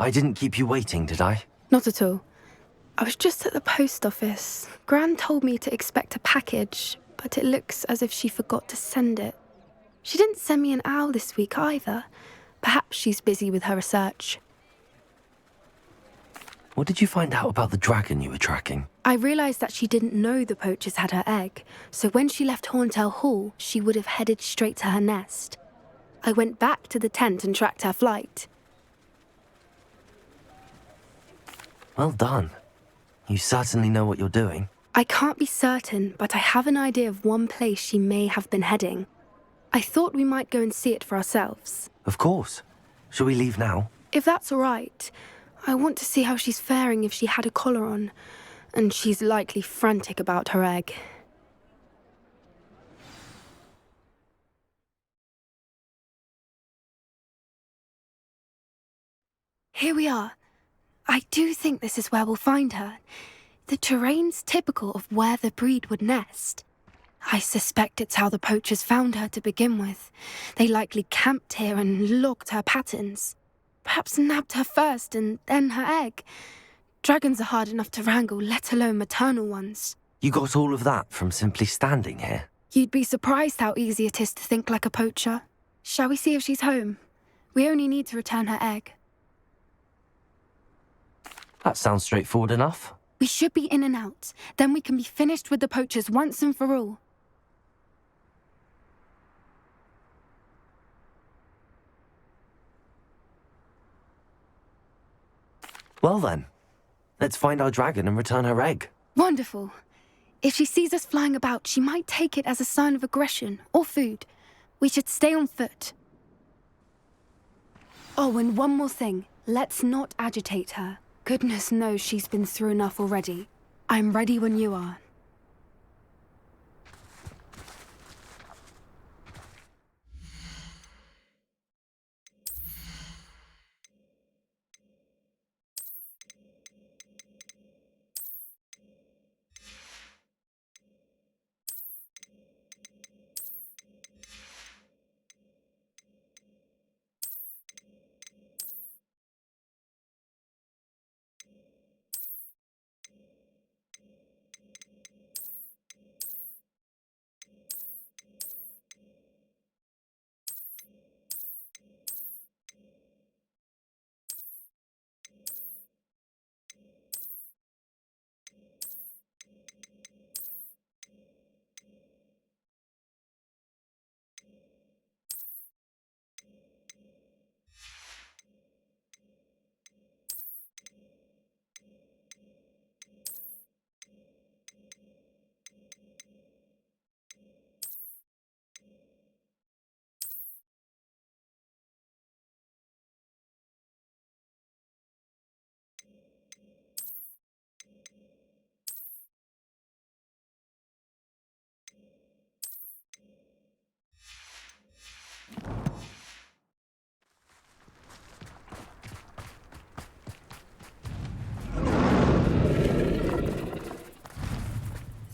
I didn't keep you waiting, did I? Not at all. I was just at the post office. Gran told me to expect a package, but it looks as if she forgot to send it. She didn't send me an owl this week either. Perhaps she's busy with her research. What did you find out about the dragon you were tracking? I realised that she didn't know the poachers had her egg, so when she left Horntail Hall, she would have headed straight to her nest. I went back to the tent and tracked her flight. Well done. You certainly know what you're doing. I can't be certain, but I have an idea of one place she may have been heading. I thought we might go and see it for ourselves. Of course. Shall we leave now? If that's all right, I want to see how she's faring if she had a collar on, and she's likely frantic about her egg. Here we are. I do think this is where we'll find her. The terrain's typical of where the breed would nest. I suspect it's how the poachers found her to begin with. They likely camped here and logged her patterns. Perhaps nabbed her first and then her egg. Dragons are hard enough to wrangle, let alone maternal ones. You got all of that from simply standing here? You'd be surprised how easy it is to think like a poacher. Shall we see if she's home? We only need to return her egg. That sounds straightforward enough. We should be in and out. Then we can be finished with the poachers once and for all. Well then, let's find our dragon and return her egg. Wonderful. If she sees us flying about, she might take it as a sign of aggression or food. We should stay on foot. Oh, and one more thing. Let's not agitate her. Goodness knows she's been through enough already. I'm ready when you are.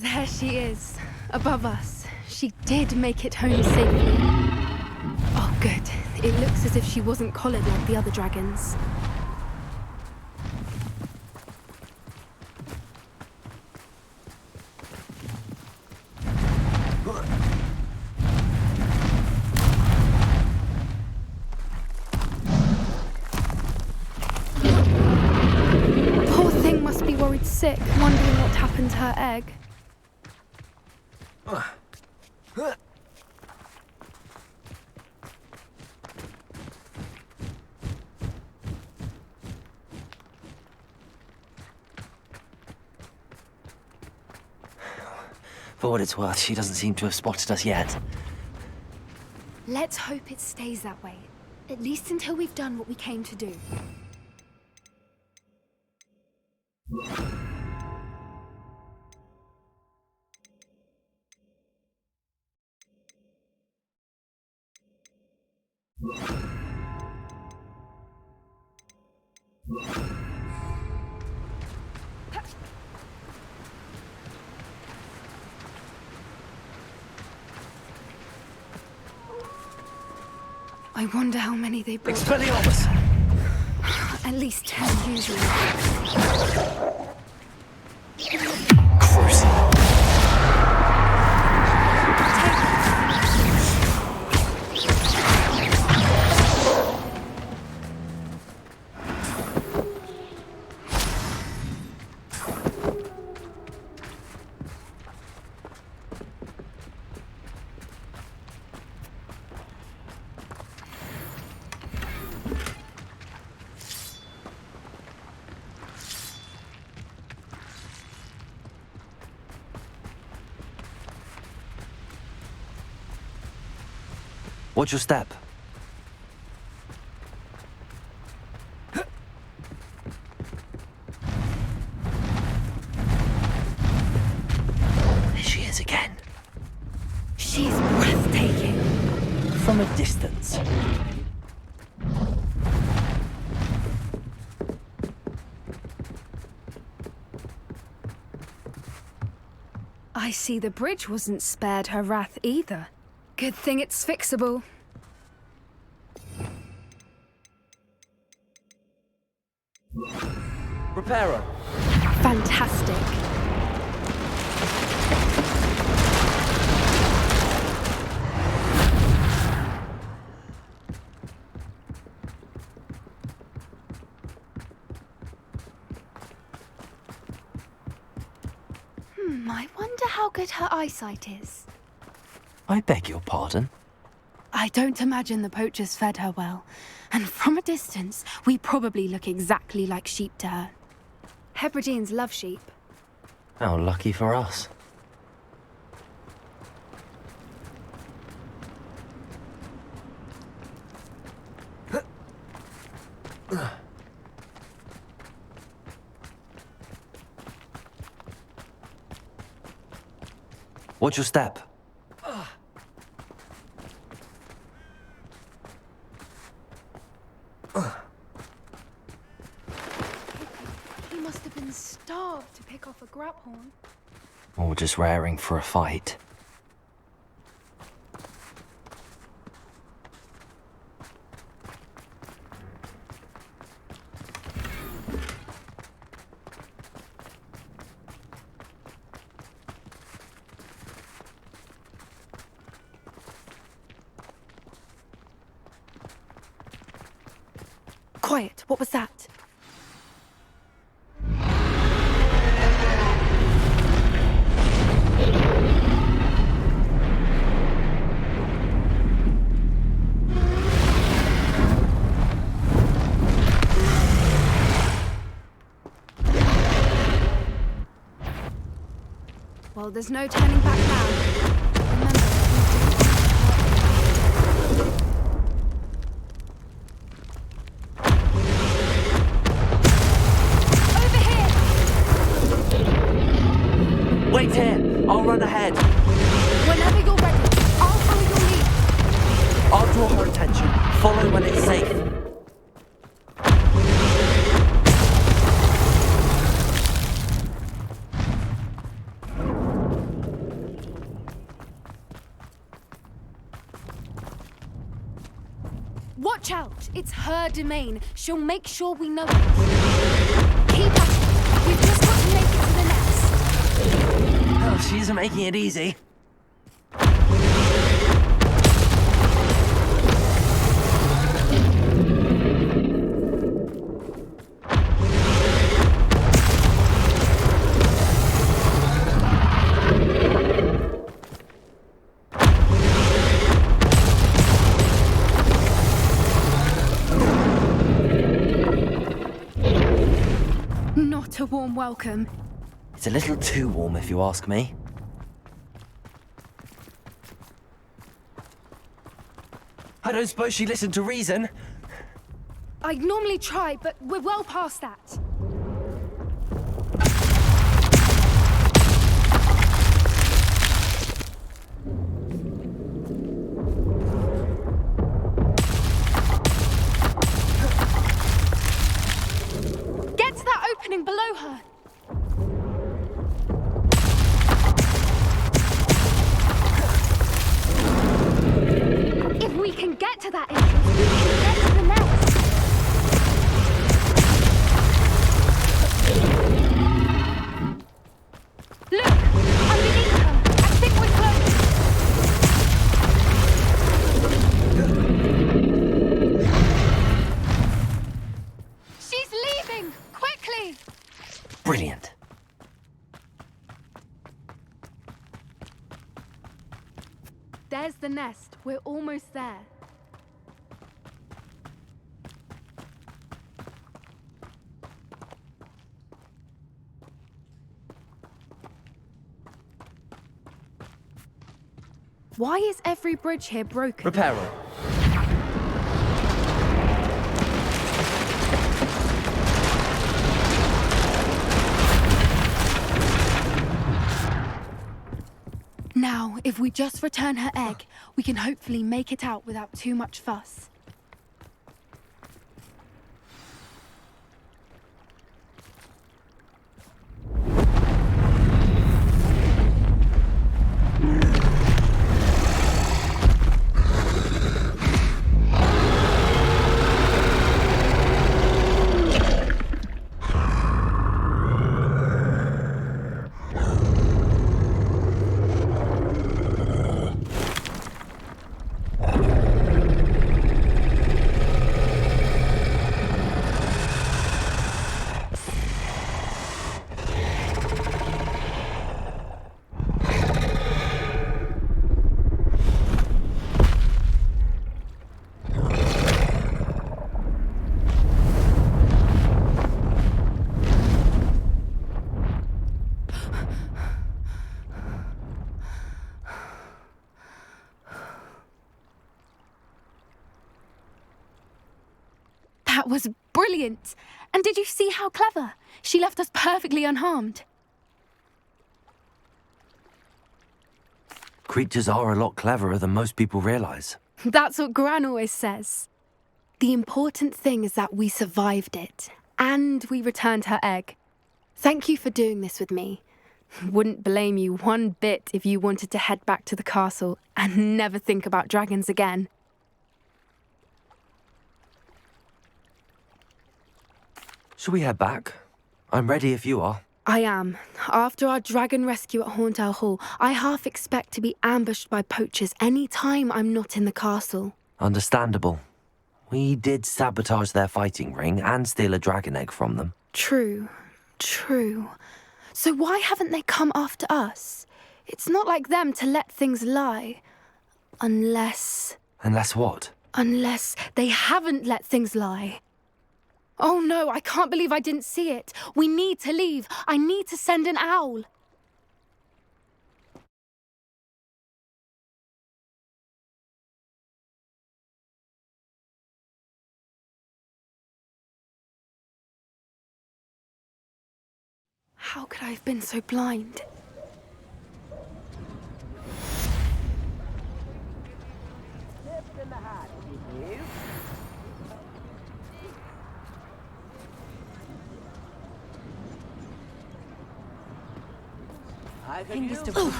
There she is, above us. She did make it home safely. Oh, good. It looks as if she wasn't collared like the other dragons. Poor thing must be worried sick, wondering what happened to her egg. For what it's worth, she doesn't seem to have spotted us yet. Let's hope it stays that way. At least until we've done what we came to do. I wonder how many they brought. Expelliarmus! At least 10 usually. Gruesome. Watch your step. There she is again. She's breathtaking. From a distance. I see the bridge wasn't spared her wrath either. Good thing it's fixable. Repairer. Fantastic. I wonder how good her eyesight is. I beg your pardon? I don't imagine the poachers fed her well. And from a distance, we probably look exactly like sheep to her. Hebrideans love sheep. How lucky for us. Watch your step. He must have been starved to pick off a grabhorn. Or just raring for a fight. Quiet, what was that? Well, there's no turning back now. Remember, Wait here! I'll run ahead. whenever you're ready, I'll follow your lead. I'll draw her attention. Follow when it's safe. Watch out! It's her domain. She'll make sure we know it. Keep at it. We've just got to make it to the nest. Oh, she isn't making it easy. Not a warm welcome. It's a little too warm if you ask me. I don't suppose she listened to reason. I'd normally try, but we're well past that. Get to that opening below her. If we can get to that entrance, we can get to the nest. the nest. We're almost there. Why is every bridge here broken? Repair it. Now, if we just return her egg, we can hopefully make it out without too much fuss. That was brilliant! And did you see how clever? She left us perfectly unharmed. Creatures are a lot cleverer than most people realize. That's what Gran always says. The important thing is that we survived it, and we returned her egg. Thank you for doing this with me. Wouldn't blame you one bit if you wanted to head back to the castle and never think about dragons again. Shall we head back? I'm ready if you are. I am. After our dragon rescue at Hauntowl Hall, I half expect to be ambushed by poachers any time I'm not in the castle. Understandable. We did sabotage their fighting ring and steal a dragon egg from them. True. So why haven't they come after us? It's not like them to let things lie. Unless what? Unless they haven't let things lie. Oh no, I can't believe I didn't see it. We need to leave. I need to send an owl. How could I have been so blind?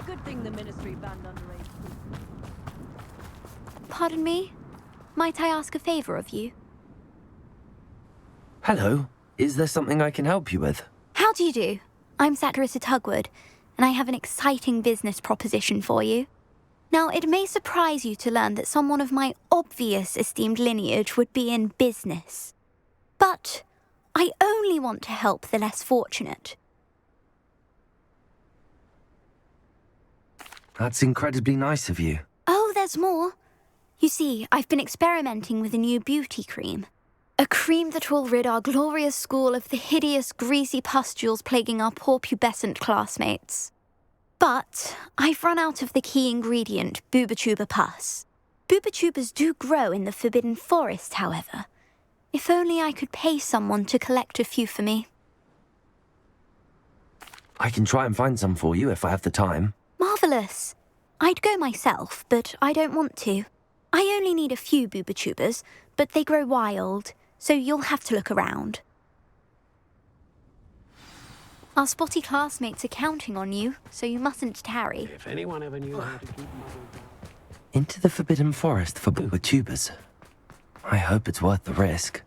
Good thing the Ministry banned underage. Pardon me? Might I ask a favor of you? Hello. Is there something I can help you with? How do you do? I'm Satirissa Tugwood, and I have an exciting business proposition for you. Now, it may surprise you to learn that someone of my obvious esteemed lineage would be in business. But I only want to help the less fortunate. That's incredibly nice of you. Oh, there's more. You see, I've been experimenting with a new beauty cream. A cream that will rid our glorious school of the hideous, greasy pustules plaguing our poor pubescent classmates. But I've run out of the key ingredient, Booba-Tuba pus. Booba-Tubas do grow in the Forbidden Forest, however. If only I could pay someone to collect a few for me. I can try and find some for you if I have the time. Marvellous. I'd go myself, but I don't want to. I only need a few Booba-Tubas, but they grow wild, so you'll have to look around. Our spotty classmates are counting on you, so you mustn't tarry. If anyone ever knew how to keep muzzled down. Into the Forbidden Forest for tubers. I hope it's worth the risk.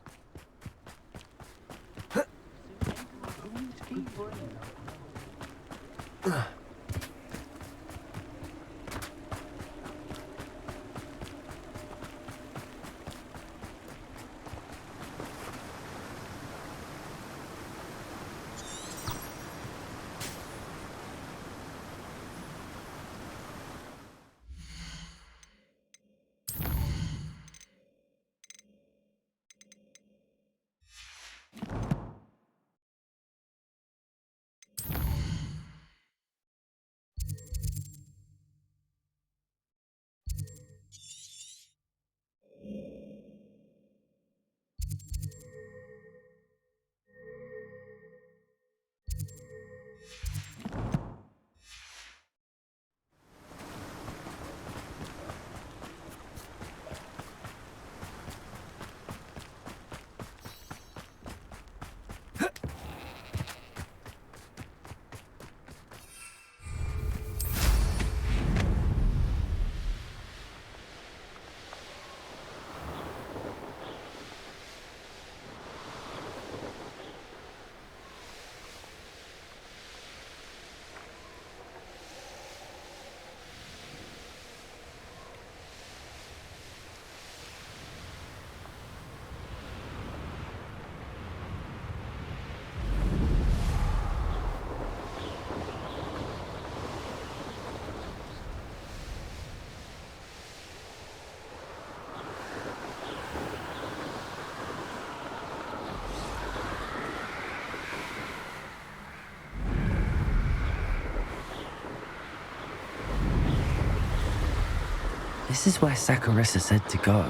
This is where Saccharissa said to go.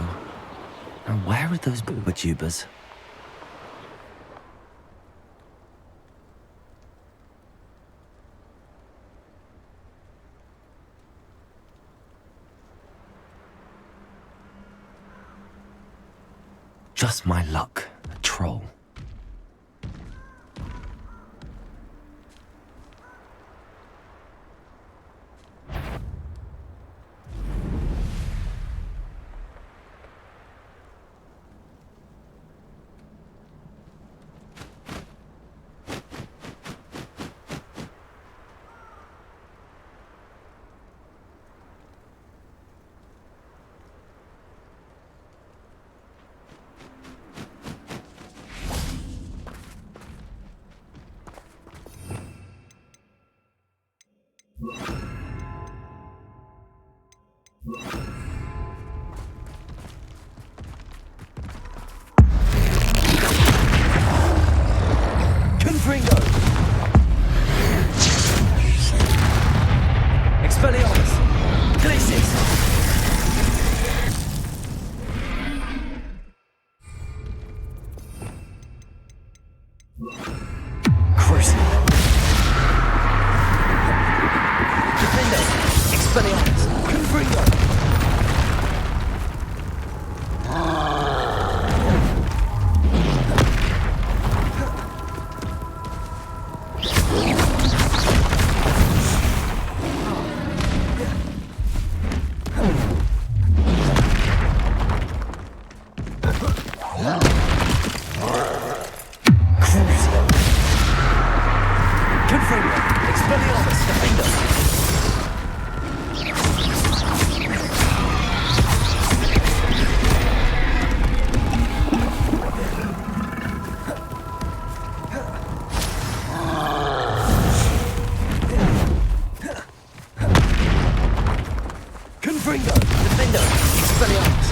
Now where are those tubers? Just my luck, a troll. Confringo! Expelliarmus! Glacis! Crucible! Defendo! Expelliarmus! Confringo! Confringo! Defendo! Expelliarmus!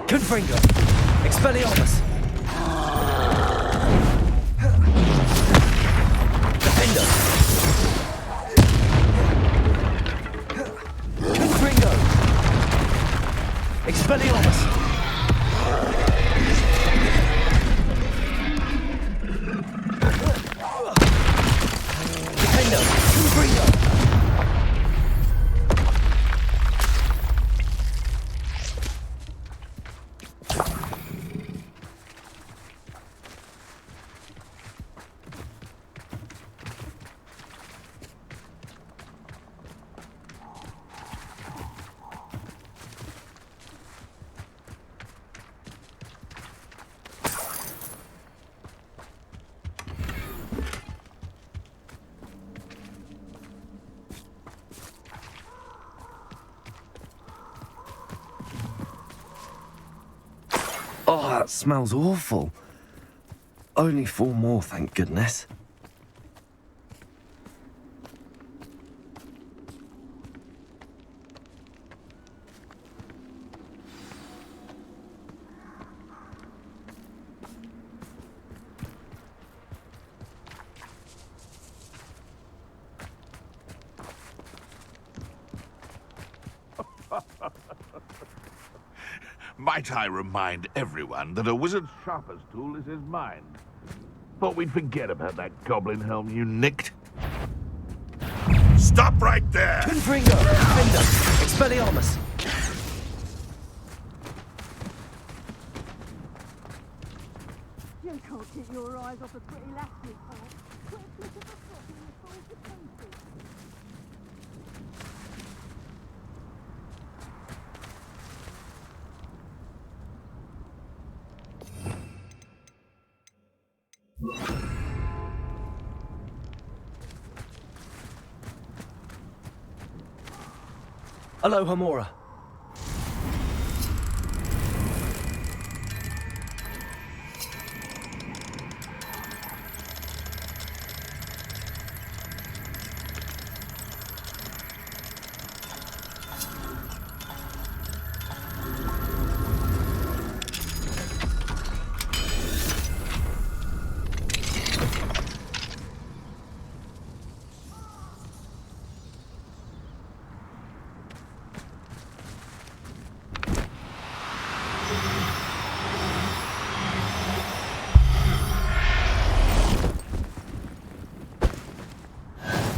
Confringo! Expelliarmus! Defendo! Confringo! Expelliarmus! Defendo! Confringo! That smells awful. Only 4 more, thank goodness. Might I remind everyone that a wizard's sharpest tool is his mind? Thought we'd forget about that goblin helm you nicked? Stop right there! Confringo! Defender! Expelliarmus! You can't keep your eyes off a pretty lass, you can't. Quick, look at the foot and the falls to pieces. Aloha Mora.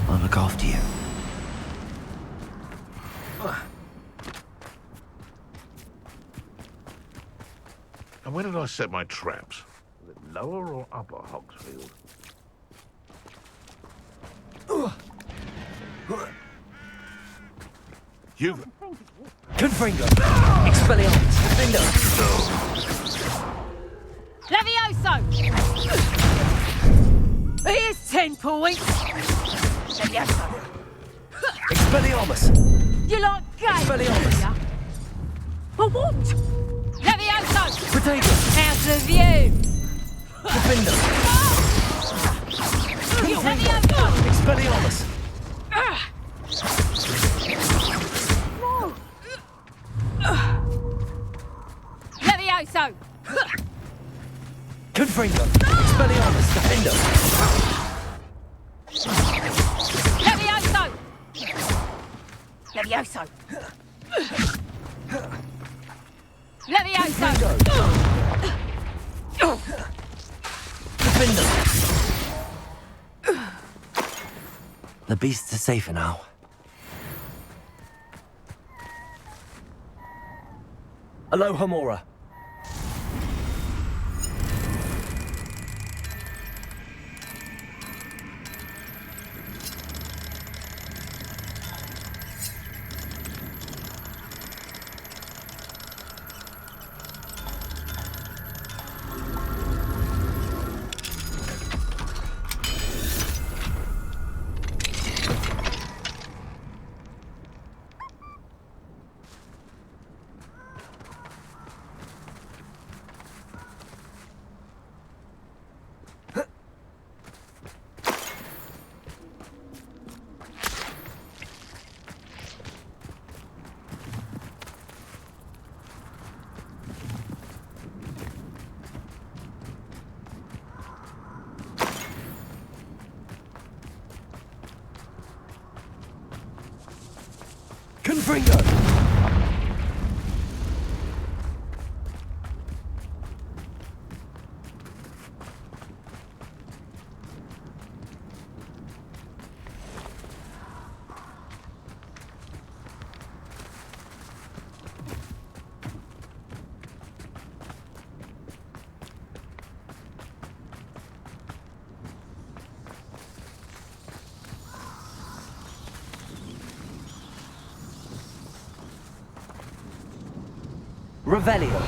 I'll look after you. And where did I set my traps? Was it lower or upper Hogsfield? You've... Confringo! Expelliarmus! Defender! Levioso! Here's 10 points! Levioso! Expelliarmus! You like games, Expelliarmus! yeah? For what? Levioso! Potato! Out of view! Defender! Levioso! Expelliarmus! Levioso! Confringo! Expelliarmus! Defender! Levioso! Levioso! Levioso! Defender! The beasts are safer now. Aloha Mora. Confringo! Revelio.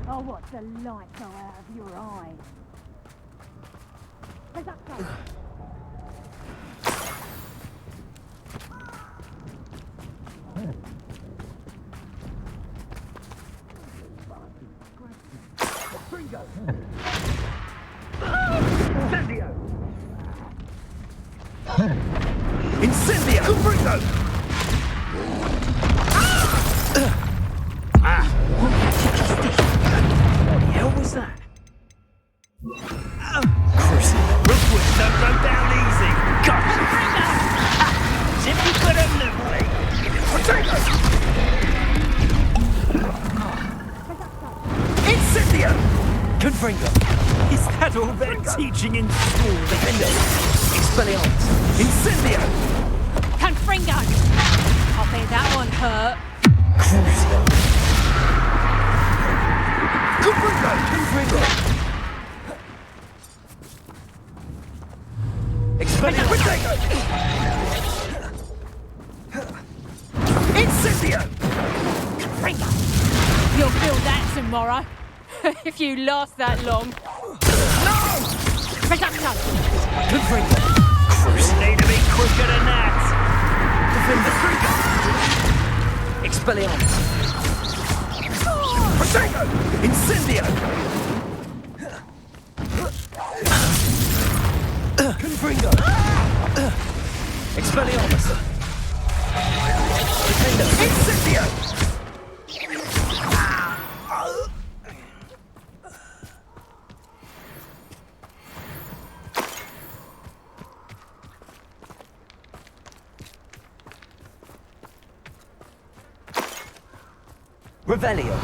Oh, what the light go out of your eyes. Where's that from? Incendio! Confringo! What the hell was that? Rookwood don't go down easy. Gotcha! As if you could have lived me. Potato! Incendio! Confringo! Is that all they're teaching in school? Defendo! Expelliarmus! Incendio! Confringo! I'll bet that one hurt. Crucio! Confringo! Confringo! Expelliarmus! Incendio! Confringo! You'll feel that tomorrow. If you last that long. No! Reducto! Confringo! Crucio! Need to be quicker than that! Defendo! Expelliarmus! Potato! Incendio! Confringo! Expelliarmus! Defendo! Incendio! Revelio.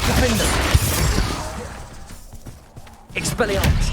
Defender. Expelliarmus.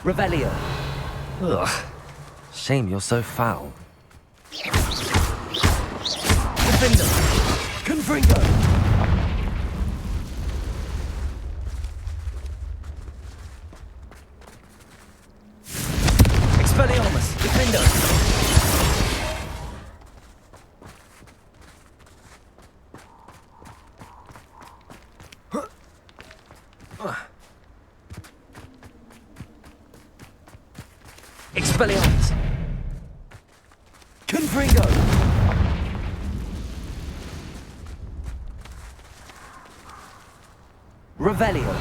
Revelio. Ugh. Shame you're so foul. Defender. Confringo. Expelliarmus. Defender. Expelliarmus! Confringo! Revelio!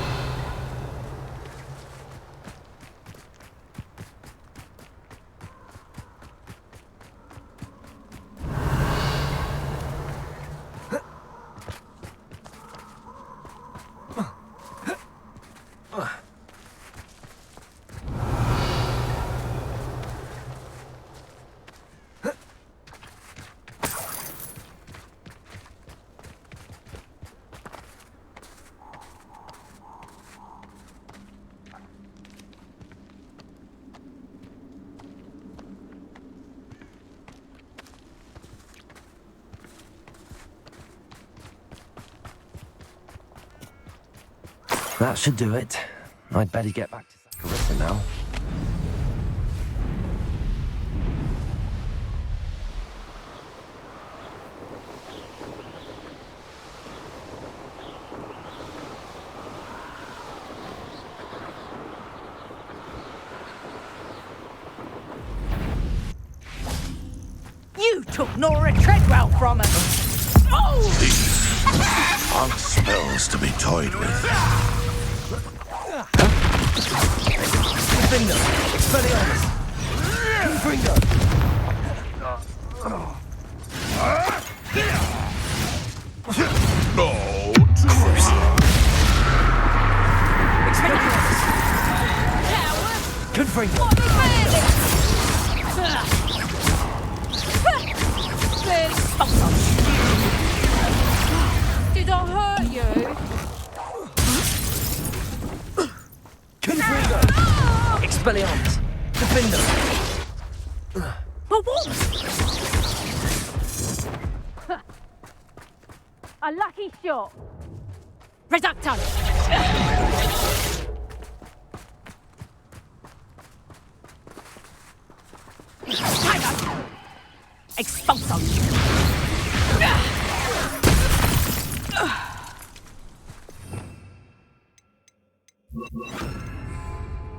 That should do it. I'd better get back to Saccharissa now. You took Nora Treadwell from us. Oh! These aren't spells to be toyed with. Defender! Expelliarmus! Confringo! No, too Expelliarmus! Confringo. Did I hurt you? Confringo. Expelliarmus. Defender. For what? A lucky shot. Reducto. Expulso.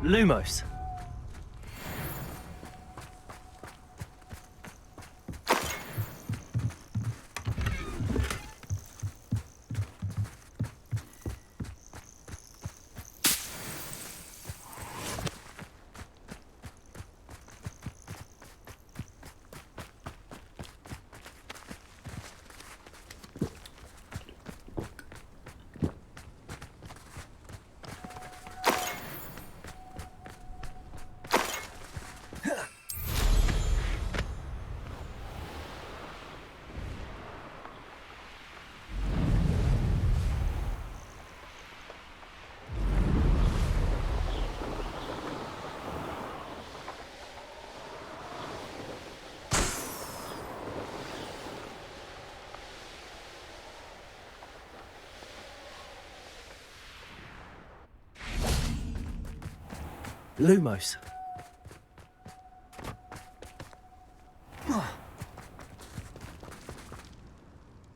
Lumos. Lumos.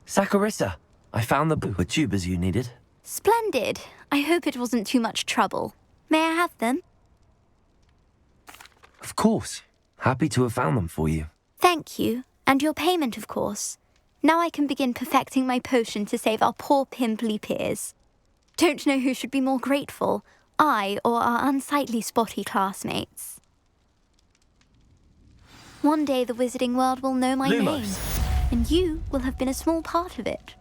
Saccharissa, I found the tubers you needed. Splendid. I hope it wasn't too much trouble. May I have them? Of course. Happy to have found them for you. Thank you. And your payment, of course. Now I can begin perfecting my potion to save our poor pimply peers. Don't know who should be more grateful, I or our unsightly spotty classmates. One day the wizarding world will know my name, Lumos. and you will have been a small part of it.